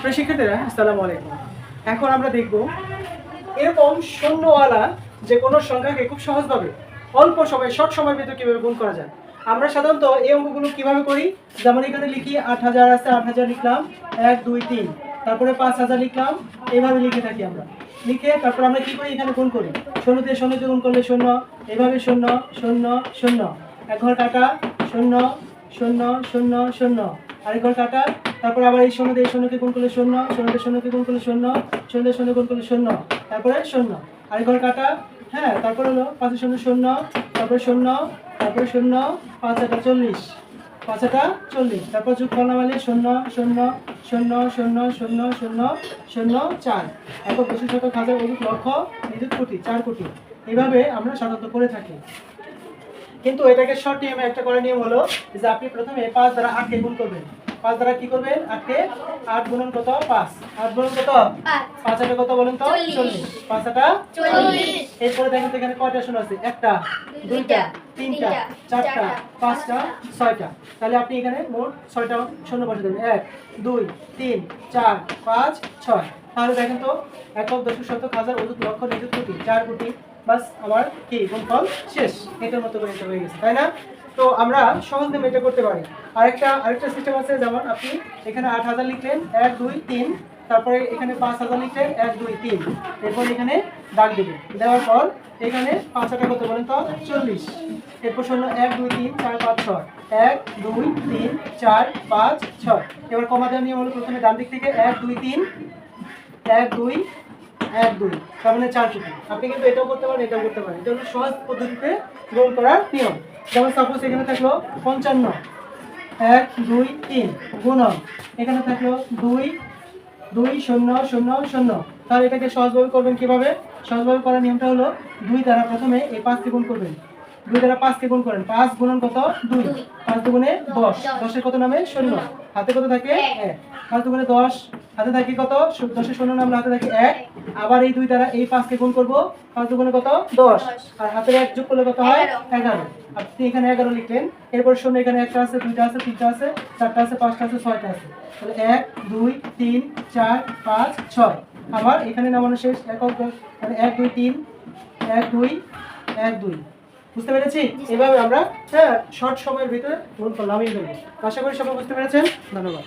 প্রিয় শিক্ষার্থীরা, আসসালামু আলাইকুম। এখন আমরা দেখব এরকম শূন্যওয়ালা যে কোনো সংখ্যাকে খুব সহজভাবে অল্প সময় শর্ট সময়ের ভিতরে কীভাবে গুণ করা যায়। আমরা সাধারণত এই অঙ্কগুলো কীভাবে করি, যেমন এখানে লিখি 8000 আছে, 8000 লিখলাম 1 2 3, তারপরে 5000 লিখলাম, এইভাবে লিখে থাকি আমরা। লিখে তারপর আমরা কী করি, এখানে গুণ করি, শূন্য দিয়ে গুণ করলে শূন্য, এইভাবে শূন্য শূন্য শূন্য, এক ঘর কাটা, শূন্য শূন্য শূন্য শূন্য, আরেক ঘর কাটা, তারপর আবার এই শূন্য দিয়ে শূন্যকে গুণ করলে শূন্য, শূন্য দিয়ে শূন্যকে গুণ করলে শূন্য, শূন্য দিয়ে শূন্য গুণ করলে শূন্য, তারপরে শূন্য, আরেক ঘর কাটা, হ্যাঁ, তারপর হলো 5 শূন্য শূন্য, তারপরে শূন্য, তারপরে শূন্য, 5 × 40, 5 × 40, তারপর যোগফল নামালে শূন্য শূন্য শূন্য শূন্য শূন্য শূন্য শূন্য 4, একক দশমিক শতক হাজার অযুত লক্ষ নিযুত কোটি, 4 কোটি। এইভাবে আমরা সাধারণত করে থাকি। কিন্তু এটাকে শর্ট নিয়মে একটা করার নিয়ম হলো যে আপনি প্রথমে 5 দ্বারা 8 কে গুণ করবেন। 5 দ্বারা কি করবেন? 8 কে, 8 গুণন কত? 5, 8 গুণন কত? 5 এটা কত বলেন তো? 40, 5 এটা 40। এরপরে দেখেন তো এখানে কয়টা শূন্য আছে? একটা, দুইটা, তিনটা, চারটা, পাঁচটা, ছয়টা। তাহলে আপনি এখানে মোট 6টা শূন্য বসে দেবেন। 1 2 3 4 5 6। তাহলে দেখেন তো একক দশমিক শতক হাজার অযুত লক্ষ নিযুত কোটি, 4 কোটি। বাস আমার কি গুণফল শেষ। এটার মতো করে এটা হয়ে গেছে, তাই না? তো আমরা সহজ নিয়মে এটা করতে পারি। আরেকটা সিস্টেম আছে, যেমন আপনি এখানে 8000 লিখলেন 1 2 3, তারপরে এখানে 5000 লিখলেন 1 2 3, এরপর এখানে দাগ দিবেন। দেওয়ার পর এখানে 5টা কত বলেন তো? 40। এরপর শূন্য 1 2 3 4 5 6, 1 2 3 4 5 6। এবার কমা দেওয়ার নিয়ম হলো প্রথমে ডান দিক থেকে 1 2 3 1 2 1 2, তার মানে 4 কোটি। আপনি কিন্তু এটাও করতে পারেন, এটাও করতে পারেন। এটা হলো সহজ পদ্ধতিতে গুণ করার নিয়ম। যেমন সাপোজ এখানে থাকলো 55, 1 2 3 গুণন, এখানে থাকলো 2 2 0 0 0। তাহলে এটাকে সহজভাবে করবেন কিভাবে? সহজভাবে করার নিয়মটা হলো 2 দ্বারা প্রথমে এই 5 কে গুণ করবেন। 2 দ্বারা 5 কে গুণ করেন, 5 গুণন কত? 2, 5 দুগুণে 10, 10 কত নামে? শূন্য, হাতে কত থাকে? 1, 5 দুগুণে 10, হাতে থাকে কত? 10 শূন্য নামলে হাতে থাকে 1। আবার এই 2 দ্বারা এই 5 কে গুণ করব, 5 দুগুণে কত? 10, আর হাতের 1 যোগ করলে কত হয়? 11। আপনি এখানে 11 লিখলেন। এরপর শূন্য এখানে একটা আছে, দুইটা আছে, তিনটা আছে, চারটা আছে, পাঁচটা আছে, ছয়টা আছে। তাহলে 1 2 3 4 5 6। আবার এখানে নামানো শেষ, একক মানে 1 2 3 1 2 1 2। বুঝতে পেরেছি? এভাবে আমরা শর্ট সময়ের ভিতরে গুণফল নামিয়ে দেবো। আশা করি সবাই বুঝতে পেরেছেন। ধন্যবাদ।